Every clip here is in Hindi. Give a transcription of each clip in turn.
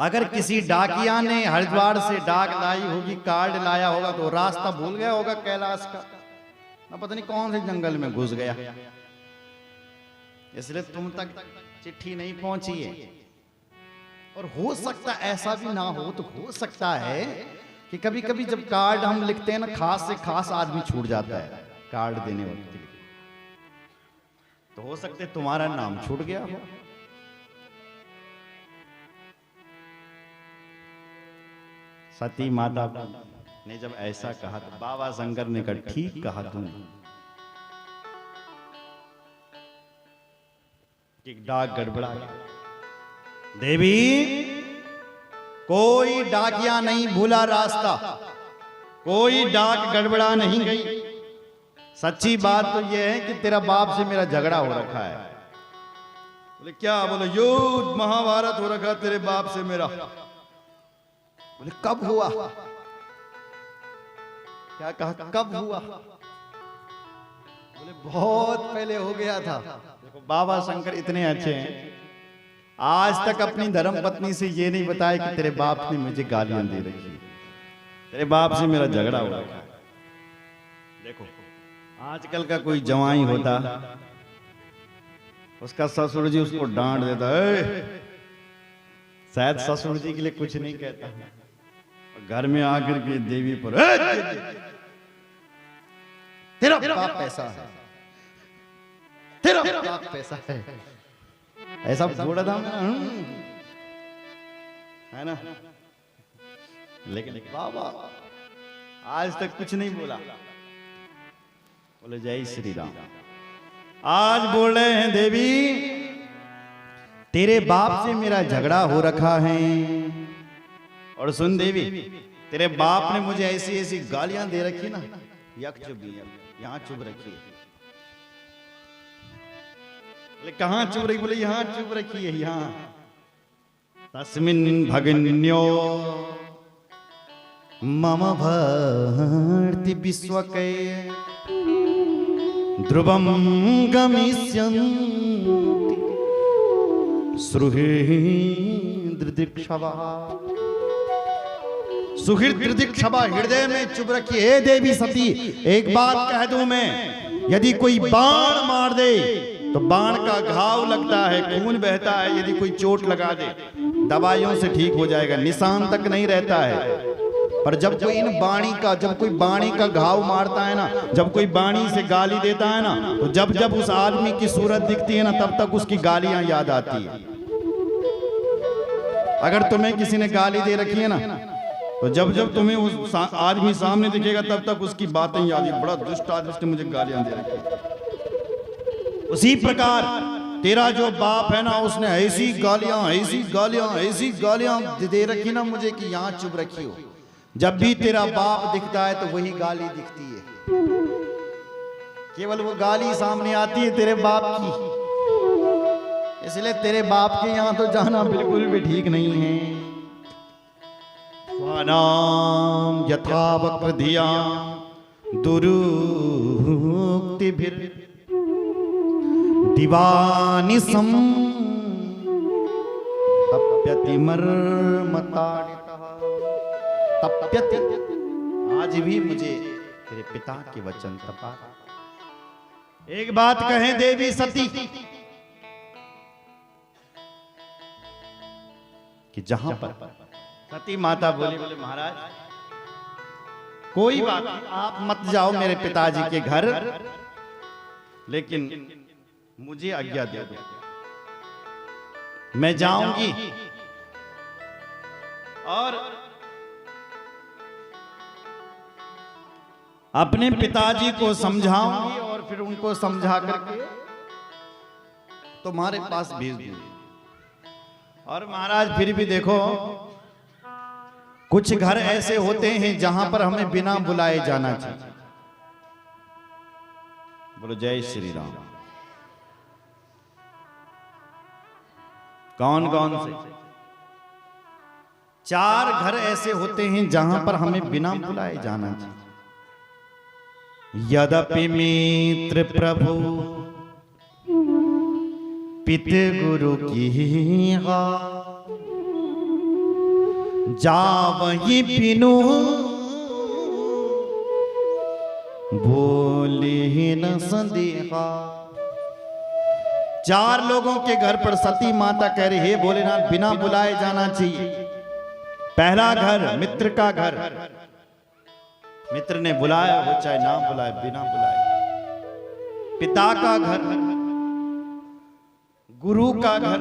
अगर किसी डाकिया ने हरिद्वार से डाक लाई होगी, कार्ड लाया होगा, तो रास्ता भूल गया होगा कैलाश का, ना पता नहीं कौन से जंगल में घुस गया, इसलिए तुम तक चिट्ठी नहीं पहुंची है। और हो सकता ऐसा भी ना हो, तो हो सकता है कि कभी कभी जब कार्ड हम लिखते हैं ना, खास से खास आदमी छूट जाता है कार्ड देने वक्त, तो हो सकता है तुम्हारा नाम छूट गया हो। सती माता ने जब ऐसा कहा तो बाबा शंकर ने कहा ठीक कहा तूने कि डाक गड़बड़ा गया। देवी, कोई डाकिया नहीं भूला रास्ता, कोई डाक गड़बड़ा नहीं गई। सच्ची बात तो यह है कि तेरा बाप से मेरा झगड़ा हो रखा है। बोले क्या? बोले युद्ध महाभारत हो रखा तेरे बाप से मेरा। बोले कब हुआ? क्या कहा? कब हुआ? बोले बहुत पहले हो गया था। देखो बाबा शंकर इतने अच्छे हैं, आज तक अपनी धर्म पत्नी से ये नहीं बताया कि तेरे बाप ने मुझे गालियां दे रखी, तेरे बाप से मेरा झगड़ा हो रखा है। देखो आजकल का कोई जवाई होता, उसका ससुर जी उसको डांट देता है, शायद ससुर जी के लिए कुछ नहीं कहता, घर में आकर के देवी पर तेरा बाप पैसा है, तेरा बाप पैसा है, ऐसा बोला था है ना। लेकिन बाबा आज तक कुछ नहीं बोला। बोले जय श्री राम। आज बोल रहे हैं देवी, तेरे बाप से मेरा झगड़ा हो रखा है, और सुन देवी, तेरे बाप ने मुझे ऐसी ऐसी गालियां दे रखी ना, यक चुप यहाँ चुप रखी। बोले कहाँ चुप रखी? बोले यहाँ चुप रखी है, यहाँ। तस्मिन् भगिन्यो मम भर्ति विश्वके ध्रुवं गमिष्यन्ति सुहृद्दिक्षवा। सुहृद्दिक्षवा हृदय में चुप रखी। हे देवी सती, एक बात कह दूं मैं, यदि कोई बाण मार दे तो बाण का घाव लगता है, खून बहता है, यदि कोई चोट लगा दे दवाइयों से ठीक हो जाएगा, निशान तक नहीं रहता है। पर जब कोई इन बाणी का, जब कोई बाणी का घाव मारता है ना, जब कोई बाणी से गाली देता है ना, तो जब जब उस आदमी की सूरत दिखती है ना, तब तक उसकी गालियां याद आती है। अगर तुम्हें किसी ने गाली दे रखी है ना, तो जब जब तुम्हें उस आदमी सामने दिखेगा तब तक उसकी बातें याद है, बड़ा दुष्ट आदमी ने मुझे गालियां दे रखी। उसी प्रकार तेरा जो बाप है ना, उसने ऐसी गालियां दे रखी ना मुझे कि यहाँ चुप रखी हो। जब भी तेरा बाप दिखता है तो वही गाली दिखती है, केवल वो गाली सामने आती है तेरे बाप की। इसलिए तेरे बाप के यहाँ तो जाना बिल्कुल भी ठीक नहीं है। स्वानाम यथा वक्रधिया दुरुक्तिभिर दिवानिसं तप्यति मर्मताड़ितः। तप्यति, आज भी मुझे तेरे पिता के वचन तपा। एक बात कहें देवी सती, कि जहां पर सती माता बोली, बोले महाराज कोई बात नहीं, आप मत जाओ मेरे पिताजी के घर, लेकिन मुझे आज्ञा दे दो, मैं जाऊंगी और अपने पिताजी को समझाऊंगी, और फिर उनको समझा करके तुम्हारे पास भेज दूंगी। और महाराज फिर भी देखो, कुछ घर ऐसे होते हैं जहां पर हमें बिना बुलाए जाना चाहिए। बोलो जय श्री राम। कौन कौन से? 4 घर ऐसे होते हैं जहां पर हमें बिना बुलाए जाना चाहिए। यद्यपि मित्र प्रभु पित गुरु की जावहीं पिनो बोले न संदेहा। 4 लोगों के घर पर सती माता कह रही, हे भोलेनाथ बिना बुलाए जाना चाहिए। पहला घर मित्र का घर, मित्र ने बुलाया वो चाहे ना बुलाए, बिना बुलाए। पिता का घर, गुरु का घर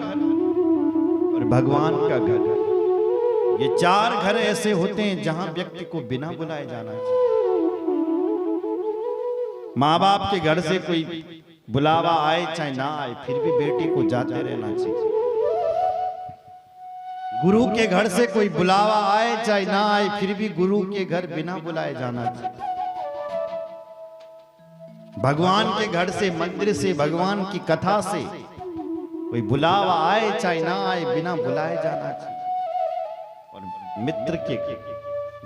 और भगवान का घर। ये 4 घर ऐसे होते हैं जहां व्यक्ति को बिना बुलाए जाना चाहिए। माँ बाप के घर से कोई बुलावा आए चाहे ना आए, फिर भी बेटी को जाते रहना चाहिए। गुरु के घर से कोई बुलावा आए चाहे ना आए, फिर भी गुरु के घर बिना बुलाए जाना चाहिए। भगवान के घर से, मंदिर से, भगवान की कथा से कोई बुलावा आए चाहे ना आए, बिना बुलाए जाना चाहिए। और मित्र के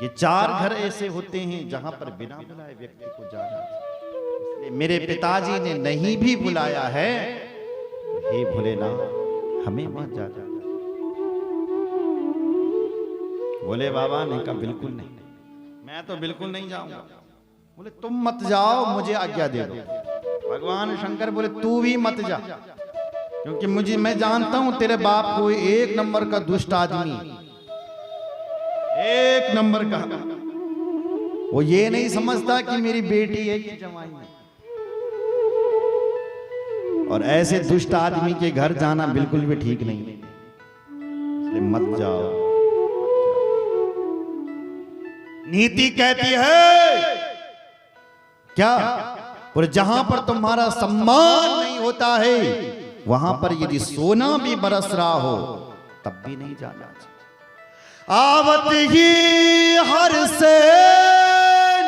ये 4 घर ऐसे होते हैं जहां पर बिना बुलाए व्यक्ति को जाना चाहिए। इसलिए मेरे पिताजी ने नहीं भी बुलाया है, हे भोलेनाथ हमें मत जा। बोले बाबा ने कहा बिल्कुल नहीं, मैं तो बिल्कुल नहीं जाऊंगा। बोले तुम मत जाओ, मुझे आज्ञा दे दो। भगवान शंकर बोले तू भी मत जा, क्योंकि मैं जानता हूं तेरे बाप को 1 नंबर का दुष्ट आदमी, 1 नंबर का। वो ये नहीं समझता कि मेरी बेटी है कि जवाई है। और ऐसे दुष्ट आदमी के घर जाना बिल्कुल भी ठीक नहीं, इसलिए मत जाओ। नीति कहती है क्या, और जहां पर तुम्हारा सम्मान नहीं होता है, वहां पर यदि सोना भी बरस रहा हो तब भी नहीं जाना चाहिए। आवत ही हर से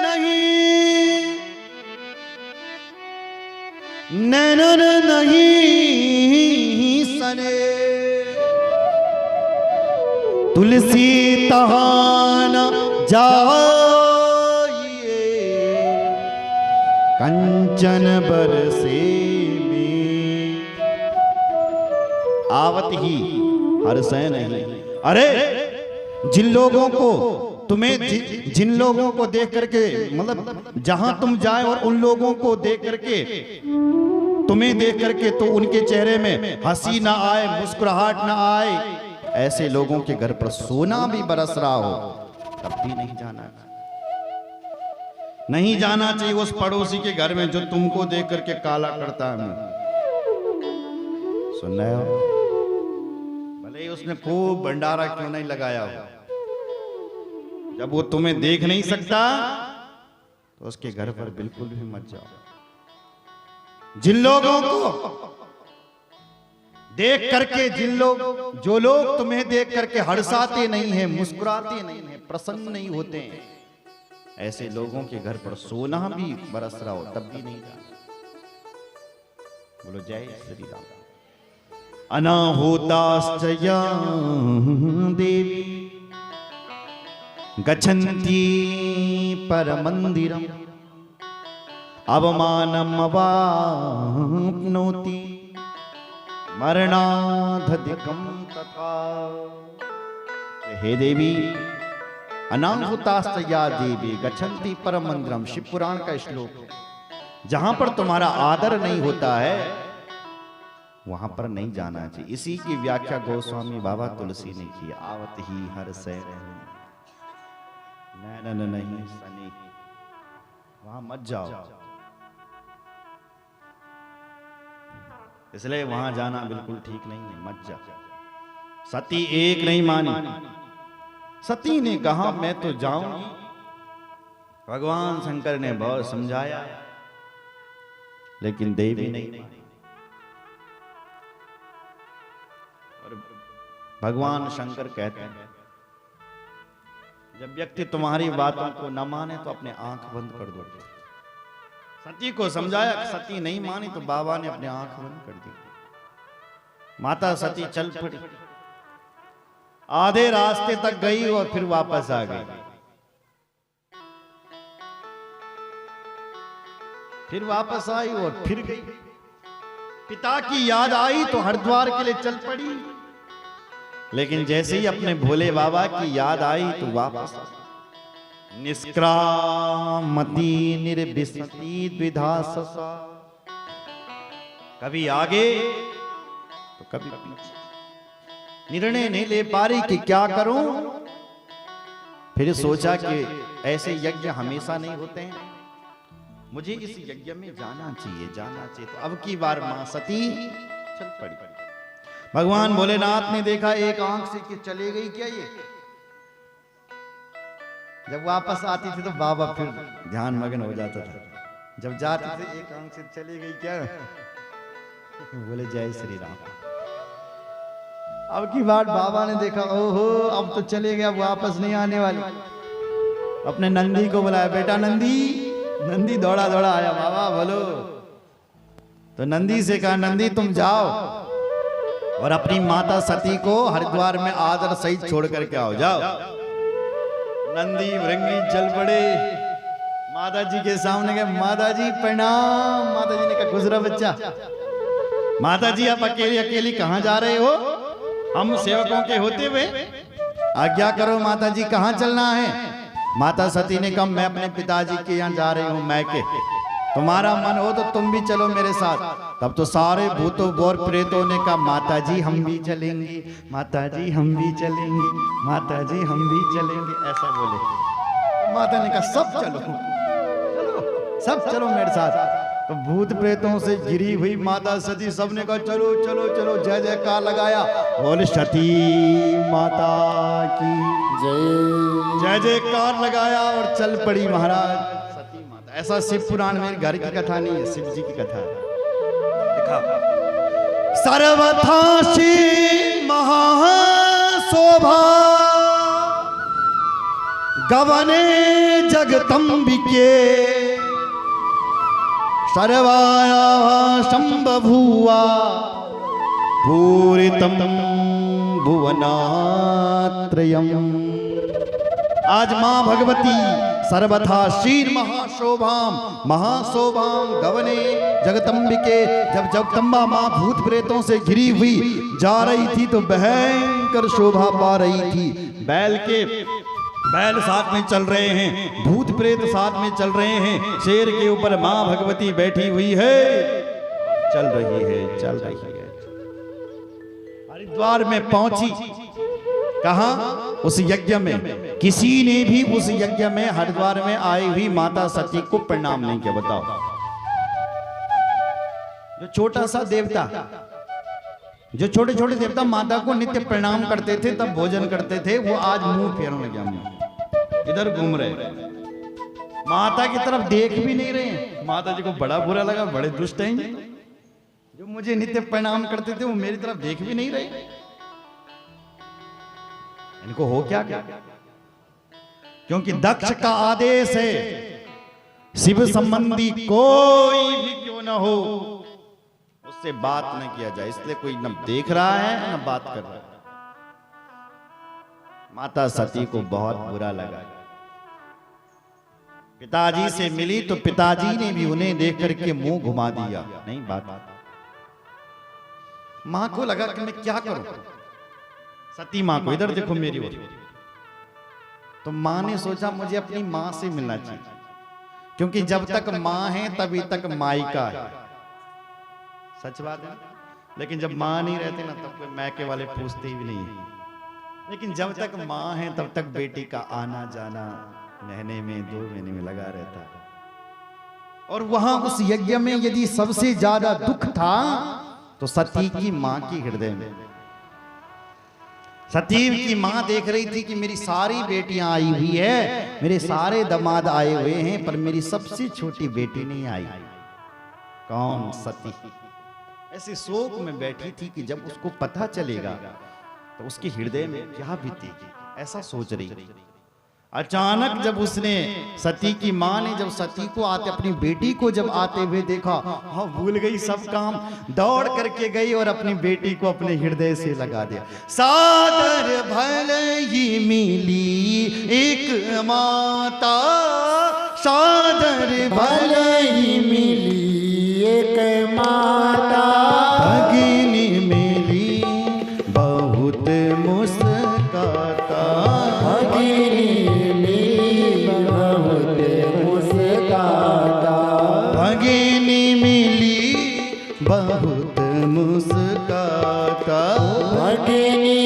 नहीं, नैनन नहीं सने, तुलसी तहाना जाइए, कंचन बरसे में। आवत ही हर से नहीं। अरे जिन लोगों को जिन लोगों को देख करके, मतलब जहां तुम जाए और उन लोगों को देख करके, तुम्हें देख करके तो उनके चेहरे में हंसी ना आए, मुस्कुराहट ना आए, ऐसे लोगों के घर पर सोना भी बरस रहा हो तब भी नहीं जाना। नहीं जाना चाहिए उस पड़ोसी के घर में जो तुमको देख करके काला करता है। सुन रहे हो, भले ही उसने खूब भंडारा क्यों नहीं लगाया हो, जब वो तुम्हें देख नहीं सकता तो उसके घर पर बिल्कुल भी मत जाओ। जिन लोगों को देख करके, जो लोग तुम्हें देख करके हर्षाते नहीं हैं, मुस्कुराते नहीं हैं, प्रसन्न नहीं होते हैं, ऐसे लोगों के घर पर सोना भी बरस रहा हो तब भी नहीं जाना। बोलो जय श्री राम। अनाहुताश्चया देवी गच्छन्ति परमंदिरम, अवमानम अवाप्नोति, मरणाधिकम तथा। हे देवी, अनाहुताश्चया देवी गच्छन्ति परम मंदिरम, शिव पुराण का श्लोक है। जहां पर तुम्हारा आदर नहीं होता है वहां पर नहीं जाना चाहिए। इसी की व्याख्या गोस्वामी बाबा तुलसी ने की। आवत ही हर से नैनन नहीं सनी, वहां मत जाओ, इसलिए वहां जाना बिल्कुल ठीक नहीं है, मत जाओ। सती एक नहीं मानी, सती ने कहा मैं तो जाऊंगी। भगवान शंकर ने बहुत समझाया लेकिन देवी नहीं मानी। और भगवान शंकर कहते हैं जब व्यक्ति तुम्हारी बातों को न माने तो अपने आंख बंद कर दो। सती को समझाया, सती नहीं मानी तो बाबा ने अपने आंख बंद कर दी। माता सती चल पड़ी, आधे रास्ते तक गई और फिर वापस आ गई। फिर वापस आई और फिर गई। पिता की याद आई तो हरिद्वार के लिए चल पड़ी, लेकिन जैसे ही अपने भोले बाबा की याद आई तो वापस निष्क्रामति निर्विस्मृति द्विधा ससा, कभी आगे तो कभी पीछे, निर्णय नहीं ले पा रही कि क्या करूं। फिर सोचा कि ऐसे यज्ञ हमेशा नहीं होते हैं, मुझे इस यज्ञ में जाना चाहिए, जाना चाहिए। तो अब की बार मां सती चल पड़ी। भगवान भोलेनाथ ने देखा एक आंख से कि चले गई क्या ये, जब वापस आती थी तो बाबा फिर ध्यान मग्न हो जाता था, जब जाते थे एक आंख से चली गई क्या, बोले जय श्री राम। अब की बार बाबा ने देखा ओहो अब तो चले गया, अब वापस नहीं आने वाली। अपने नंदी को बुलाया, बेटा नंदी। नंदी दौड़ा दौड़ा आया, बाबा बोलो। तो नंदी से कहा नंदी तुम जाओ और अपनी माता सती को हरिद्वार में आदर सहित छोड़ करके आओ, जाओ। नंदी भृंगी चल पड़े, माता जी के सामने गए, माता जी प्रणाम। माता जी ने कहा गुजरा बच्चा। माता जी आप अकेली अकेली कहां जा रहे हो, हम सेवकों के होते हुए, आज्ञा करो माता जी कहां चलना है। माता सती ने कहा मैं अपने पिताजी के यहाँ जा रही हूँ मैके, तुम्हारा मन हो तो तुम भी चलो मेरे साथ। तब तो सारे भूतों और प्रेतों ने कहा माता जी हम भी चलेंगे, माता जी हम भी चलेंगे, माता जी हम भी चलेंगे, ऐसा बोले। माता ने कहा सब चलो, चलो सब चलो मेरे साथ। तो भूत प्रेतों से घिरी हुई माता सती सबने कहा चलो चलो चलो, जय जयकार लगाया, बोल सती माता की जय, जय जयकार लगाया और चल पड़ी महाराज सती माता। ऐसा शिव पुराण में घर की कथा नहीं है, शिव जी की कथा है। देखा सर्वथा श्री महाशोभा गवने जगतंबिके सर्वाया संबभूवा पूरितम भुवनात्रयम्। आज मां भगवती सर्वथा शीर महाशोभाम महाशोभाम गवने जगतंबिके, जब जगदम्बा मां भूत प्रेतों से घिरी हुई जा रही थी तो भयंकर शोभा पा रही थी। बैल साथ में चल रहे हैं, भूत प्रेत साथ में चल रहे हैं, शेर के ऊपर मां भगवती बैठी हुई है, चल रही है, चल रही है। हरिद्वार में पहुंची, कहा उस यज्ञ में, किसी ने भी उस यज्ञ में हरिद्वार में आई हुई माता सती को प्रणाम नहीं किया। बताओ, जो छोटा सा देवता, जो छोटे छोटे देवता माता को नित्य प्रणाम करते थे तब भोजन करते थे, वो आज मुंह फेरने लगे, इधर घूम रहे, माता की तरफ देख भी नहीं रहे। माता जी को बड़ा बुरा लगा, बड़े दुष्ट हैं जो मुझे नित्य प्रणाम करते थे वो मेरी तरफ देख भी नहीं रहे, इनको हो क्या क्या। क्योंकि दक्ष का आदेश है शिव संबंधी कोई भी क्यों ना हो उससे बात न किया जाए, इसलिए कोई न देख रहा है न बात कर रहा है। माता सती को बहुत बुरा लगा, पिताजी से मिली तो पिताजी ने भी उन्हें देख करके मुंह घुमा दिया, नहीं बात। मां को लगा कि मैं क्या करूं, सती मां को, इधर देखो मेरी ओर। तो मां ने सोचा मुझे अपनी मां से मिलना चाहिए, क्योंकि जब तक मां है तभी तक मायका है, सच बात है। लेकिन जब मां नहीं रहते ना तब कोई मैके वाले पूछते ही नहीं, लेकिन जब तक मां है तब तक बेटी का आना जाना महीने में 2 महीने में लगा रहता है। और वहां उस यज्ञ में यदि सबसे ज्यादा दुख था तो सती की मां की हृदय में। सती की मां देख रही थी कि मेरी सारी बेटियां आई हुई है, मेरे सारे दामाद आए हुए हैं, पर मेरी सबसे छोटी बेटी नहीं आई। कौन? सती। ऐसे शोक में बैठी थी कि जब उसको पता चलेगा तो उसके हृदय में क्या बीतेगी, ऐसा सोच रही थी। अचानक जब उसने, सती की मां ने जब सती को आते, अपनी बेटी को जब आते हुए देखा, हाँ भूल गई सब काम, दौड़ करके गई और अपनी बेटी को अपने हृदय से लगा दिया। सादर भले ही मिली एक माता, सादर भले ही मिली एक माता, भगिनी मिली बहुत मुश्किल मुस्काता, भगिनी मिली बहुत मुस्काता, भगिनी मिली बहुत मुस्काता, भगिनी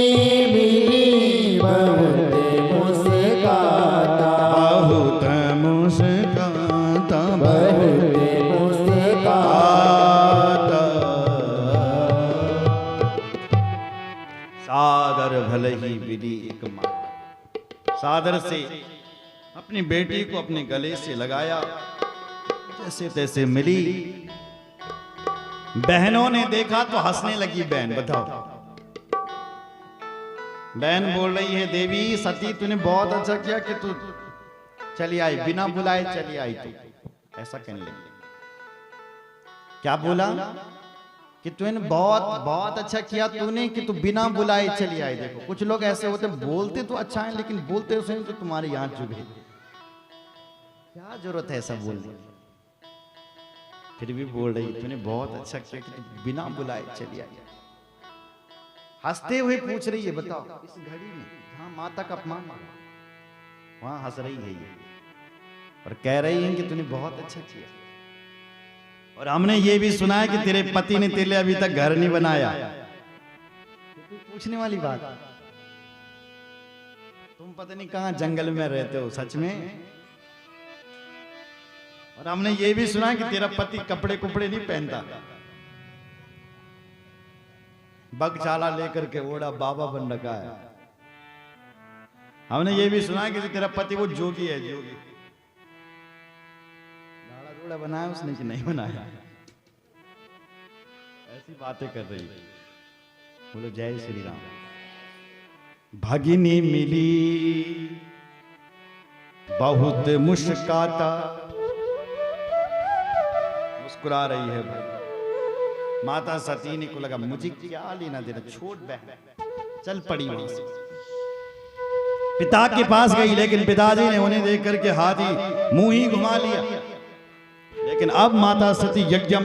मिली बहुत मुस्काता, बहुत मुस्काता, बहुत मुस्काता। सादर भले ही विधि एक माँ, सादर से अपनी बेटी को अपने गले से लगाया, जैसे तैसे मिली। बहनों ने देखा तो हंसने लगी। बहन बताओ, बहन बोल रही है, देवी सती तूने बहुत अच्छा किया कि तू चली आई, बिना बुलाए चली आई। तू ऐसा कहने लगी। क्या बोला कि तूने बहुत बहुत अच्छा किया तूने कि तू बिना बुलाए चली आई। देखो कुछ लोग ऐसे होते बोलते तो अच्छा है लेकिन बोलते उसे तो तुम्हारे यहाँ चुभे। क्या जरूरत है ऐसा बोलने की? फिर भी बोल रही तूने बहुत अच्छा किया कि तू बिना बुलाए चली आई। हंसते हुए पूछ रही है, बताओ इस घड़ी में जहां माता का अपमान वहां हंस रही है ये और कह रही है कि तूने बहुत अच्छा किया। और हमने ये भी सुना है कि तेरे पति ने तेरे लिए अभी तक घर नहीं बनाया। पूछने वाली बात, तुम पता नहीं कहां जंगल में रहते हो सच में। और हमने ये भी सुना कि तेरा पति कपड़े कुपड़े नहीं पहनता, बगचाला लेकर के ओढ़ा बाबा बन रखा है। हमने ये भी सुना कि तेरा पति वो जोगी है, जोगी। गाड़ा घोड़ा बनाया उसने कि नहीं बनाया? ऐसी बातें कर रही है। बोलो जय श्री राम। भगिनी मिली बहुत मुस्काता, मुस्कुरा रही है भाई। माता सती ने को लगा मुझे क्या लेना देना, छोड़ बहन, चल पड़ी वहां से। पिता के पास गई लेकिन पिताजी ने उन्हें देख करके हाथ ही मुंह ही घुमा लिया। लेकिन अब माता सती यज्ञ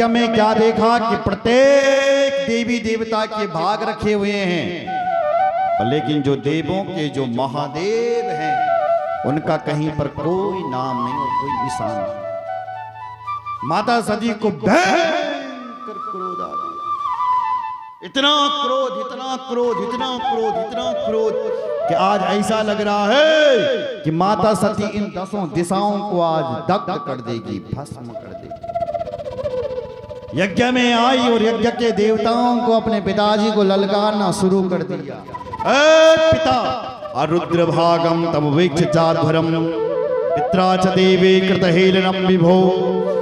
में क्या देखा कि प्रत्येक देवी देवता के भाग रखे हुए हैं, लेकिन जो देवों के जो महादेव हैं उनका कहीं पर कोई नाम नहीं और कोई निशान नहीं। माता सती को भयंकर क्रोध आ गया। इतना क्रोध, इतना क्रोध, इतना क्रोध, इतना क्रोध कि आज ऐसा लग रहा है कि माता सती इन 10 दिशाओं को आज दग्ध कर देगी, भस्म कर देगी। यज्ञ में आई और यज्ञ के देवताओं को अपने पिताजी को ललकारना शुरू कर दिया। पिता अरुद्र भागम तब वीक्ष चाध्वरम पित्रा च देवे कृतहेलनम विभो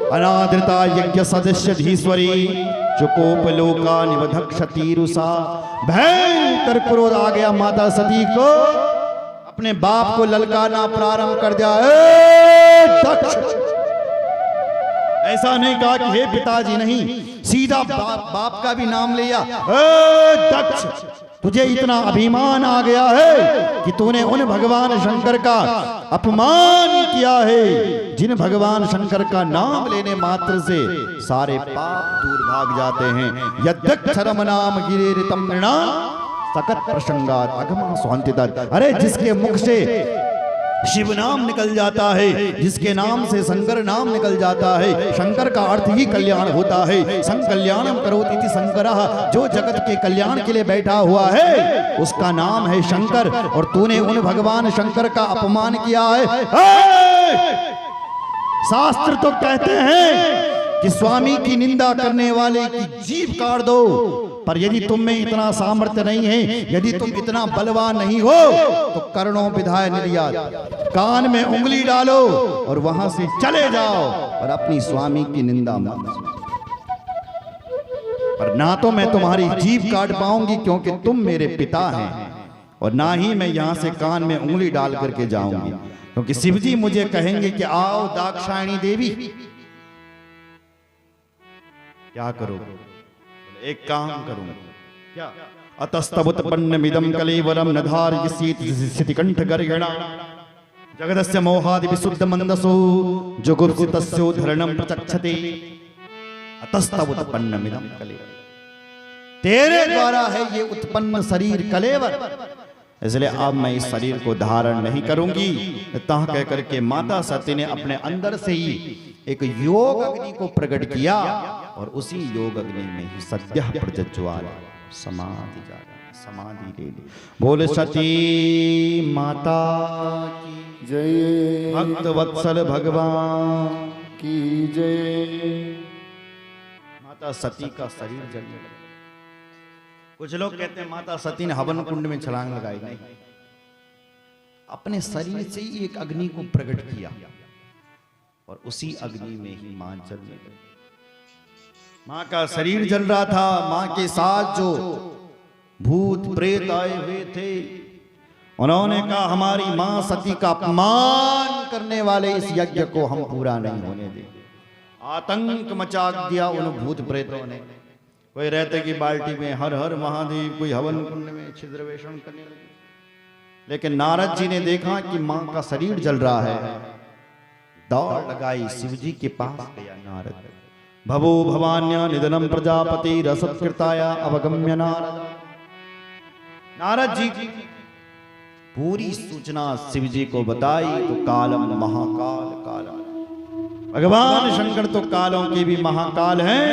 अनादृता यज्ञ सदस्य धीश्वरी चुकोपलोका निवधक्षतीरुषा। भयंकर क्रोध आ गया माता सती को, अपने बाप को ललकारना प्रारंभ कर दिया। दक्ष, ऐसा नहीं कहा कि हे पिताजी, नहीं, सीधा बाप का भी नाम लिया। दक्ष, तुझे इतना अभिमान आ गया है कि तूने उन भगवान शंकर का अपमान किया है जिन भगवान शंकर का नाम लेने मात्र से सारे पाप दूर भाग जाते हैं। यद्यक्षरम नाम गिरेरितम नृणाम सकत प्रसंगात अगमा स्वांतितत्। अरे जिसके मुख से शिव नाम निकल जाता है, जिसके नाम से शंकर नाम निकल जाता है, शंकर का अर्थ ही कल्याण होता है। संकल्याणम करोति इति शंकरः, जो जगत के कल्याण के लिए बैठा हुआ है उसका नाम है शंकर। और तूने उन भगवान शंकर का अपमान किया है। शास्त्र तो कहते हैं कि स्वामी की निंदा करने वाले की जीभ काट दो, पर यदि तुम में इतना सामर्थ्य नहीं है, यदि तुम इतना बलवान नहीं हो तो कर्णों विधाय निर्यात, कान में उंगली डालो और वहां से चले जाओ और अपनी स्वामी की निंदा मत। पर ना तो मैं तुम्हारी जीभ काट पाऊंगी क्योंकि तुम मेरे पिता हैं, और ना ही मैं यहां से कान में उंगली डाल करके जाऊंगी, क्योंकि शिवजी मुझे कहेंगे कि आओ दाक्षायणी देवी। क्या करोगे? एक काम करूंगा। क्या? अतस्तवुत्पन्नमिदं कलेवरं नधारयसीति कंठगर्हिणा जगदस्य मोहादि विशुद्ध मंदसो जुगुप्सितस्योद्धरणं प्रचक्षते। अतस्तवुत्पन्नमिदं कलेवरं, तेरे द्वारा है ये उत्पन्न शरीर कलेवर, इसलिए अब मैं इस शरीर को धारण नहीं करूंगी। तह कह करके माता सती ने अपने अंदर से ही एक योग अग्नि को प्रकट किया और उसी योग अग्नि में ही सद्य प्रज्वल समाधि ले ली। बोले सती माता की जय, भक्त वत्सल भगवान की जय। माता सती का शरीर जल गया। कुछ लोग कहते हैं माता सती ने हवन कुंड में छलांग लगाई, नहीं, अपने शरीर से ही एक अग्नि को प्रकट किया और उसी अग्नि में ही मां जलने लगी। मां का शरीर जल रहा था। मां के साथ जो भूत प्रेत आए हुए थे, उन्होंने कहा हमारी मां सती का अपमान करने वाले इस यज्ञ को हम पूरा नहीं होने देंगे। आतंक मचा दिया उन भूत प्रेतों ने। कोई रहते कि बाल्टी में हर हर महादेव, कोई हवन कुंड में छिद्रवेषण करने लगे। लेकिन नारद जी ने देखा कि मां का शरीर जल रहा है, दौड़ लगाई शिव जी के पास गया नारद। भवो भवान्या निधनम प्रजापति रसत्कृताया अवगम्य नारद। नारद जी पूरी सूचना शिव जी को बताई तो कालम महाकाल काल। भगवान शंकर तो कालों के भी महाकाल हैं।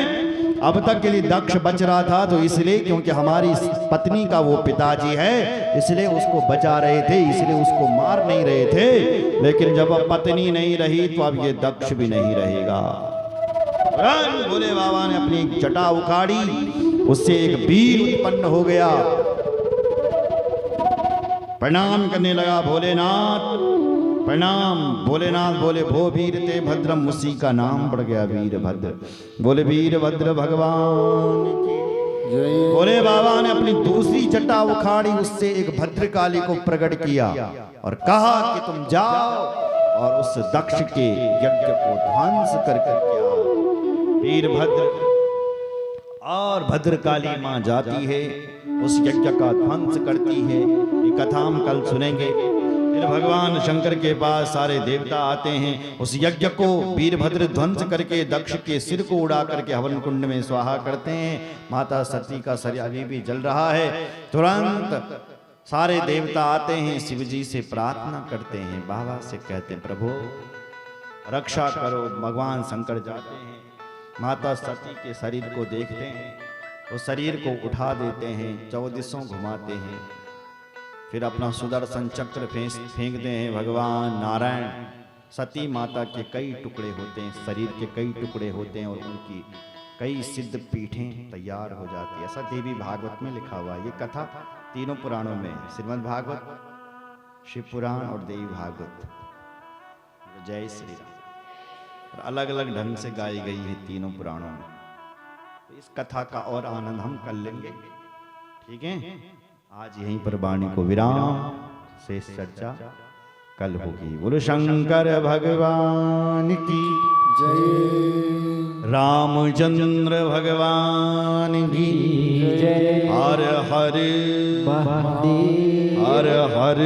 अब तक के लिए दक्ष बच रहा था तो इसलिए क्योंकि हमारी पत्नी का वो पिताजी है, इसलिए उसको बचा रहे थे, इसलिए उसको मार नहीं रहे थे। लेकिन जब अब पत्नी नहीं रही तो अब ये दक्ष भी नहीं रहेगा। भोले बाबा ने अपनी एक जटा उखाड़ी, उससे एक वीर उत्पन्न हो गया। प्रणाम करने लगा, भोलेनाथ प्रणाम। भोलेनाथ बोले भो वीर ते भद्रम, उसी का नाम पड़ गया वीरभद्र। बोले वीरभद्र भगवान की जय। भोले बाबा ने अपनी दूसरी जटा उखाड़ी, उससे एक भद्रकाली को प्रकट किया और कहा कि तुम जाओ और उस दक्ष के यज्ञ को ध्वंस करके आओ। वीरभद्र और भद्रकाली मां जाती है, उस यज्ञ का ध्वंस करती है। ये कथा हम कल सुनेंगे। फिर भगवान शंकर के पास सारे देवता आते हैं। उस यज्ञ को वीरभद्र ध्वंस करके दक्ष के सिर को उड़ा करके हवन कुंड में स्वाहा करते हैं। माता सती का शरीर अभी भी जल रहा है। तुरंत सारे देवता आते हैं, शिव जी से प्रार्थना करते हैं, बाबा से कहते हैं प्रभु रक्षा करो। भगवान शंकर जाते हैं, माता सती के शरीर को देखते हैं, उस शरीर को उठा देते हैं, 14 घुमाते हैं, फिर अपना सुदर्शन चक्र फेंकते हैं। भगवान नारायण सती माता के कई टुकड़े होते हैं, शरीर के कई टुकड़े होते हैं और उनकी कई सिद्ध पीठें तैयार हो जाती है। ऐसा देवी भागवत में लिखा हुआ है। ये कथा तीनों पुराणों में, श्रीमद् भागवत, शिव पुराण और देवी भागवत। जय श्री राम। और अलग अलग ढंग से गाई गई है तीनों पुराणों में। तो इस कथा का और आनंद हम कर लेंगे, ठीक है। आज यहीं पर वाणी को विराम, शेष चर्चा कल होगी। बोलो शंकर भगवान की जय। रामचंद्र भगवान की जय। हर हर महादेव हर हर